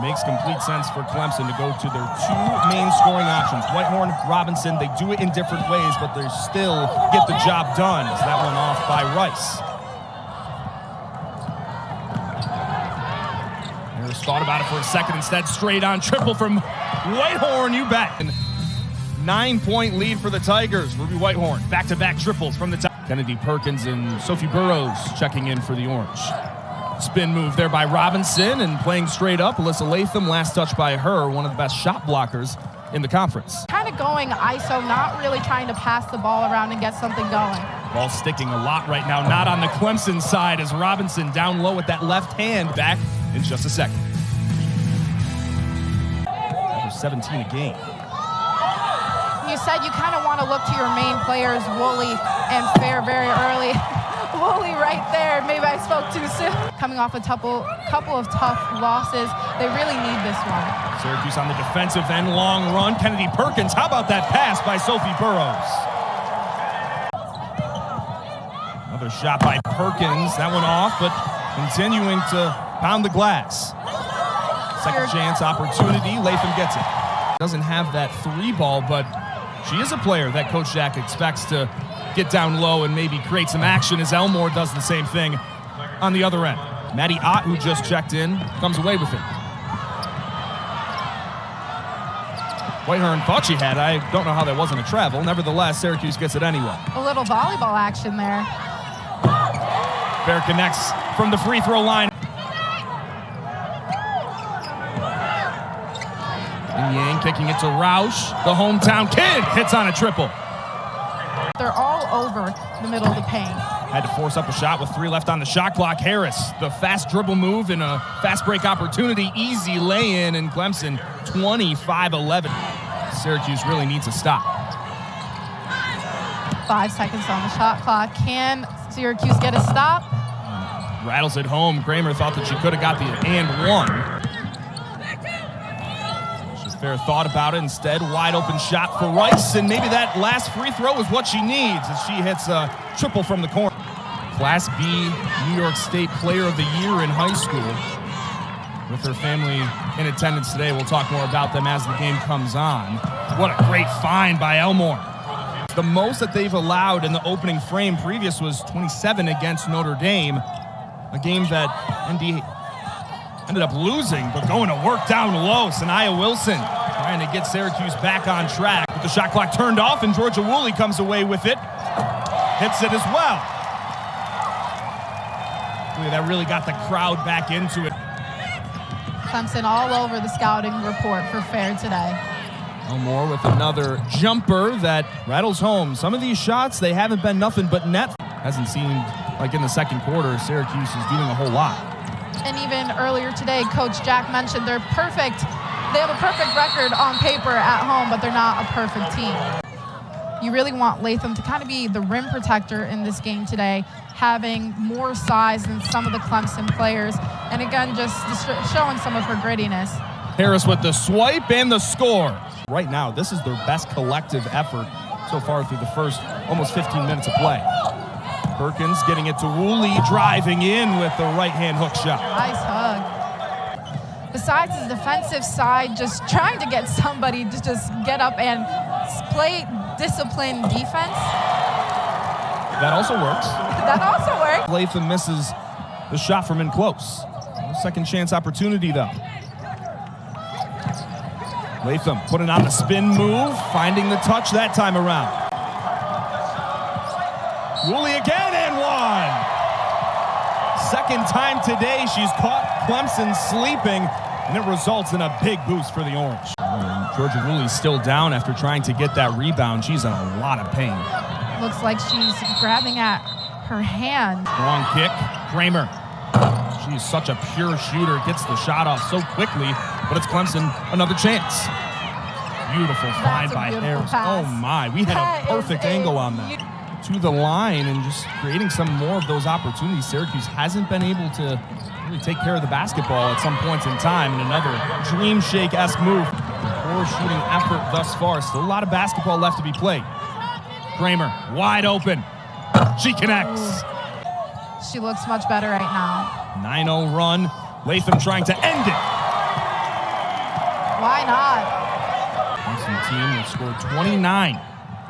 Makes complete sense for Clemson to go to their two main scoring options. Whitehorn, Robinson, they do it in different ways, but they still get the job done. As that one off by Rice. Harris thought about it for a second, instead straight on triple from Whitehorn, you bet. 9-point lead for the Tigers. Ruby Whitehorn, back-to-back triples from the Tigers. Kennedy Perkins and Sophie Burrows checking in for the Orange. Spin move there by Robinson, and playing straight up, Alyssa Latham, last touch by her, one of the best shot blockers in the conference. Kind of going ISO, not really trying to pass the ball around and get something going. Ball sticking a lot right now, not on the Clemson side, as Robinson down low with that left hand. Back in just a second. Number 17 a game. You said you kind of want to look to your main players, Woolley and Fair, very early. Woolley right there. Maybe I spoke too soon. Coming off a couple of tough losses, they really need this one. Syracuse on the defensive end, long run. Kennedy Perkins, how about that pass by Sophie Burrows? Another shot by Perkins, that one off, but continuing to pound the glass. Second chance opportunity, Latham gets it. Doesn't have that three ball, but she is a player that Coach Jack expects to get down low and maybe create some action, as Elmore does the same thing on the other end. Maddie Ott, who just checked in, comes away with it. Whitehorn thought she had. I don't know how that wasn't a travel. Nevertheless, Syracuse gets it anyway. A little volleyball action there. Fair connects from the free throw line. And Yang kicking it to Roush. The hometown kid hits on a triple. They're all over the middle of the paint. Had to force up a shot with 3 left on the shot clock. Harris, the fast dribble move and a fast break opportunity. Easy lay-in, and Clemson 25-11. Syracuse really needs a stop. 5 seconds on the shot clock. Can Syracuse get a stop? Rattles it home. Kramer thought that she could have got the and one. Fair thought about it. Instead, wide open shot for Rice, and maybe that last free throw is what she needs as she hits a triple from the corner. Class B New York State Player of the Year in high school. With her family in attendance today, we'll talk more about them as the game comes on. What a great find by Elmore. The most that they've allowed in the opening frame previous was 27 against Notre Dame, a game that ND ended up losing, but going to work down low. Sanaya Wilson trying to get Syracuse back on track. With the shot clock turned off, and Georgia Woolley comes away with it. Hits it as well. That really got the crowd back into it. Clemson all over the scouting report for Fair today. Elmore with another jumper that rattles home. Some of these shots, they haven't been nothing but net. Hasn't seemed like in the second quarter Syracuse is doing a whole lot. And even earlier today, Coach Jack mentioned they're perfect. They have a perfect record on paper at home, but they're not a perfect team. You really want Latham to kind of be the rim protector in this game today, having more size than some of the Clemson players. And again, just showing some of her grittiness. Harris with the swipe and the score. Right now, this is their best collective effort so far through the first almost 15 minutes of play. Perkins getting it to Woolley, driving in with the right-hand hook shot. Nice hug. Besides his defensive side, just trying to get somebody to just get up and play disciplined defense. That also works. That also works. Latham misses the shot from in close. Second chance opportunity, though. Latham putting on the spin move, finding the touch that time around. Woolley again and one. Second time today she's caught Clemson sleeping, and it results in a big boost for the Orange. Georgia Woolley's still down after trying to get that rebound. She's in a lot of pain. Looks like she's grabbing at her hand. Strong kick, Kramer. She's such a pure shooter, gets the shot off so quickly, but it's Clemson another chance. Beautiful find by Harris. Oh my, we had a perfect angle on that. To the line and just creating some more of those opportunities. Syracuse hasn't been able to really take care of the basketball at some points in time, and another dream shake-esque move. Poor shooting effort thus far. Still a lot of basketball left to be played. Kramer, wide open. She connects. She looks much better right now. 9-0 run. Latham trying to end it. team that scored 29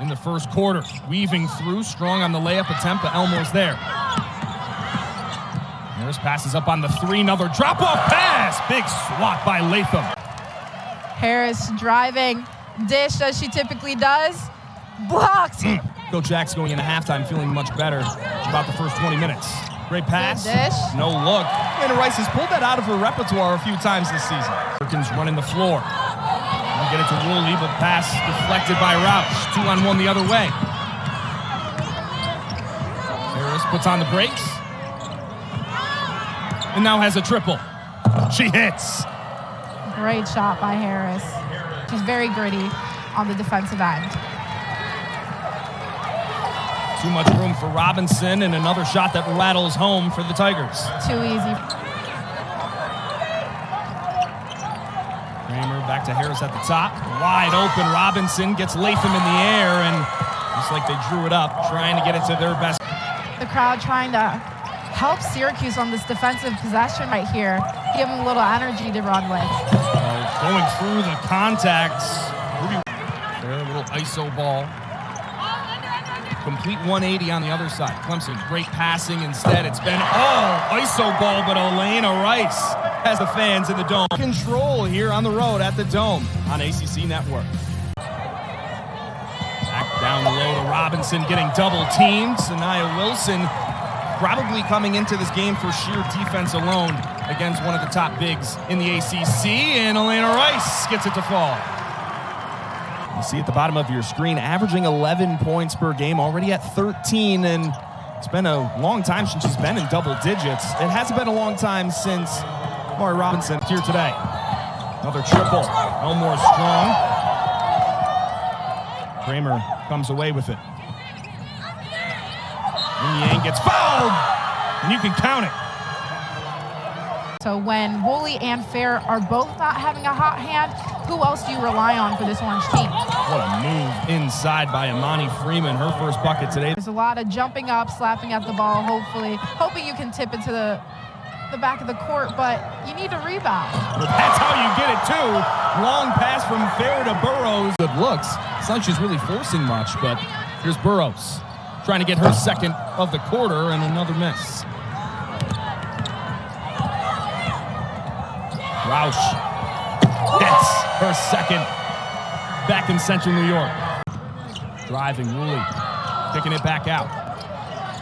in the first quarter. Weaving through, strong on the layup attempt, but Elmore's there. Harris passes up on the three, another drop-off pass. Big swat by Latham. Harris driving, dish as she typically does. Blocked. Coach Jack's going into halftime feeling much better about the first 20 minutes. Great pass. Good dish. No look. Alaina Rice has pulled that out of her repertoire a few times this season. Perkins running the floor. We'll get it to Woolley, but pass deflected by Roush. 2-on-1 the other way. Harris puts on the brakes. And now has a triple. She hits. Great shot by Harris. She's very gritty on the defensive end. Too much room for Robinson, and another shot that rattles home for the Tigers. Too easy. Kramer back to Harris at the top. Wide open. Robinson gets Latham in the air, and just like they drew it up, trying to get it to their best. The crowd trying to help Syracuse on this defensive possession right here. Give them a little energy to run with. Going through the contacts. Fair, a little ISO ball. Complete 180 on the other side. Clemson, great passing. Instead, it's been all ISO ball, but Alaina Rice has the fans in the dome. Control here on the road at the Dome on ACC Network. Back down low to Robinson, getting double teamed. Sanaya Wilson probably coming into this game for sheer defense alone against one of the top bigs in the ACC, and Alaina Rice gets it to fall. You see at the bottom of your screen, averaging 11 points per game, already at 13, and it's been a long time since she's been in double digits. It hasn't been a long time since Amari Robinson here today. Another triple. Elmore strong. Kramer comes away with it. And Yang gets fouled, and you can count it. So when Woolley and Fair are both not having a hot hand, who else do you rely on for this Orange team? What a move inside by Imani Freeman, her first bucket today. There's a lot of jumping up, slapping at the ball, hoping you can tip it to the back of the court, but you need a rebound. But that's how you get it, too. Long pass from Fair to Burrows. Good looks. It's not like she's really forcing much, but here's Burrows trying to get her second of the quarter, and another miss. Roush hits her second back in Central New York. Driving, Woolley kicking it back out.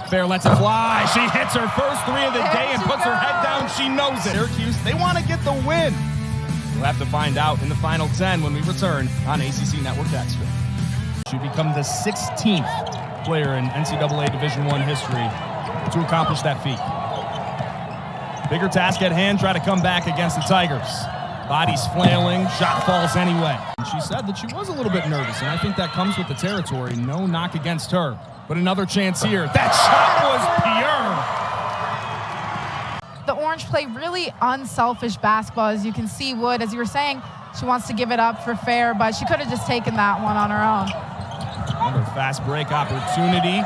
Fair lets it fly. She hits her first three of the day and puts her head down. She knows it. Syracuse, they want to get the win. We'll have to find out in the final 10 when we return on ACC Network Extra. She become the 16th player in NCAA Division I history to accomplish that feat. Bigger task at hand, try to come back against the Tigers. Body's flailing, shot falls anyway. And she said that she was a little bit nervous, and I think that comes with the territory. No knock against her. But another chance here. That shot was pure. The Orange play really unselfish basketball. As you can see, Wood, as you were saying, she wants to give it up for Fair, but she could have just taken that one on her own. Another fast break opportunity.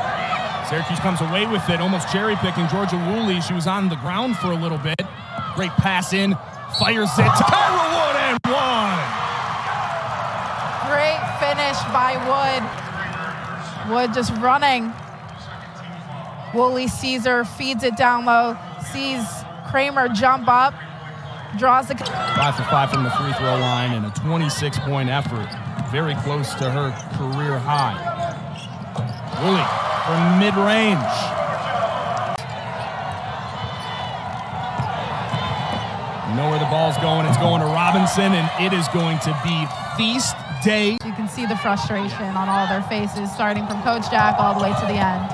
Syracuse comes away with it, almost cherry-picking Georgia Woolley. She was on the ground for a little bit. Great pass in, fires it to Kyra Wood, and one. Great finish by Wood. Wood just running. Woolley sees her, feeds it down low, sees Kramer jump up, draws the... 5 for 5 from the free throw line, and a 26-point effort. Very close to her career high. Woolley from mid-range. You know where the ball's going. It's going to Robinson, and it is going to be feast day. You can see the frustration on all their faces, starting from Coach Jack all the way to the end.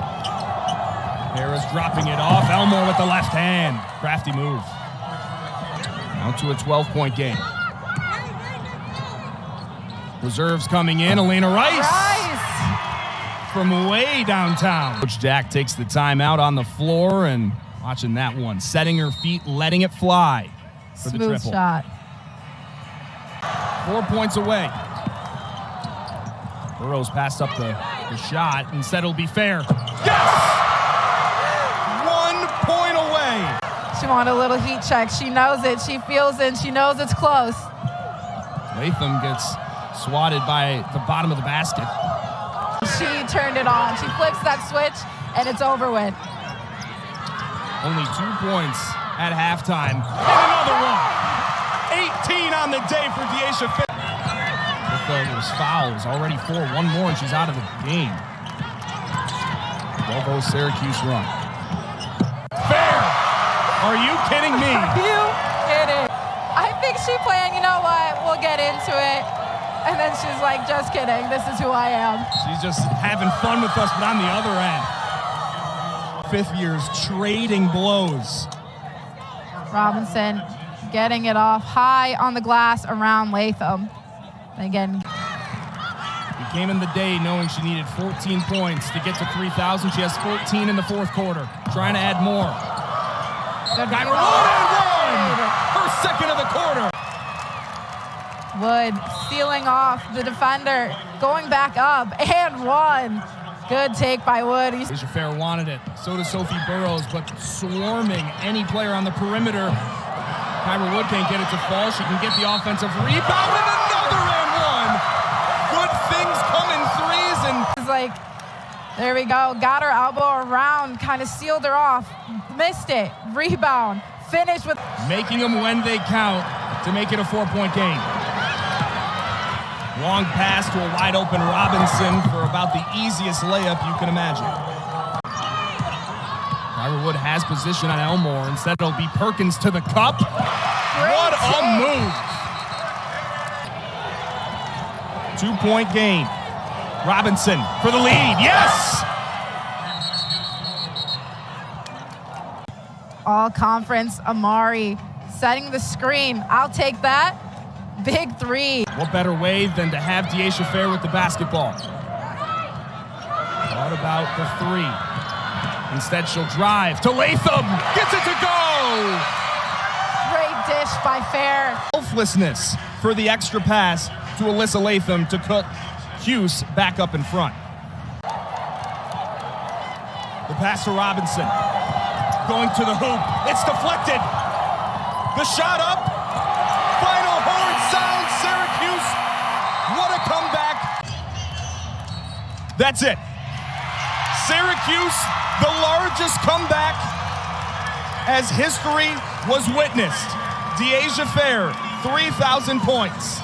Harris dropping it off. Elmore with the left hand. Crafty move. Now to a 12-point game. Reserves coming in. Alaina Rice. From way downtown. Coach Jack takes the timeout on the floor and watching that one. Setting her feet, letting it fly for the triple. Smooth shot. 4 points away. Burrows passed up the shot. Instead, it'll be Fair. Yes! 1 point away. She wanted a little heat check. She knows it. She feels it. She knows it's close. Latham gets Swatted by the bottom of the basket. She turned it on. She flips that switch, and it's over with. Only 2 points at halftime. And another one. 18 on the day for Dyaisha Fair. With those fouls, already 4. One more, and she's out of the game. 12-0 Syracuse run. Fair! Are you kidding me? Are you kidding? I think she planned, you know what, we'll get into it. And then she's like, just kidding, this is who I am. She's just having fun with us, but on the other end. Fifth years trading blows. Robinson getting it off high on the glass around Latham. Again. He came in the day knowing she needed 14 points to get to 3,000. She has 14 in the fourth quarter. Trying to add more. Good Got her one! Her second of the quarter. Wood stealing off the defender, going back up, and one. Good take by Wood. Dyaisha Fair wanted it. So does Sophie Burrows, but swarming any player on the perimeter. Kyra Wood can't get it to fall. She can get the offensive rebound, and another and one. Good things come in threes, and it's like, there we go. Got her elbow around, kind of sealed her off. Missed it. Rebound. Finished with making them when they count to make it a 4-point game. Long pass to a wide open Robinson for about the easiest layup you can imagine. Kyra Wood has position on Elmore. Instead, it'll be Perkins to the cup. What a move! 2-point game. Robinson for the lead. Yes! All conference Amari setting the screen. I'll take that. Big three. What better way than to have Dyaisha Fair with the basketball? Thought about the three. Instead, she'll drive to Latham. Gets it to go! Great dish by Fair. Selflessness for the extra pass to Alyssa Latham to cut Hughes back up in front. The pass to Robinson. Going to the hoop. It's deflected. The shot up. Final horn sound. Syracuse. What a comeback. That's it. Syracuse, the largest comeback as history was witnessed. Dyaisha Fair, 3,000 points.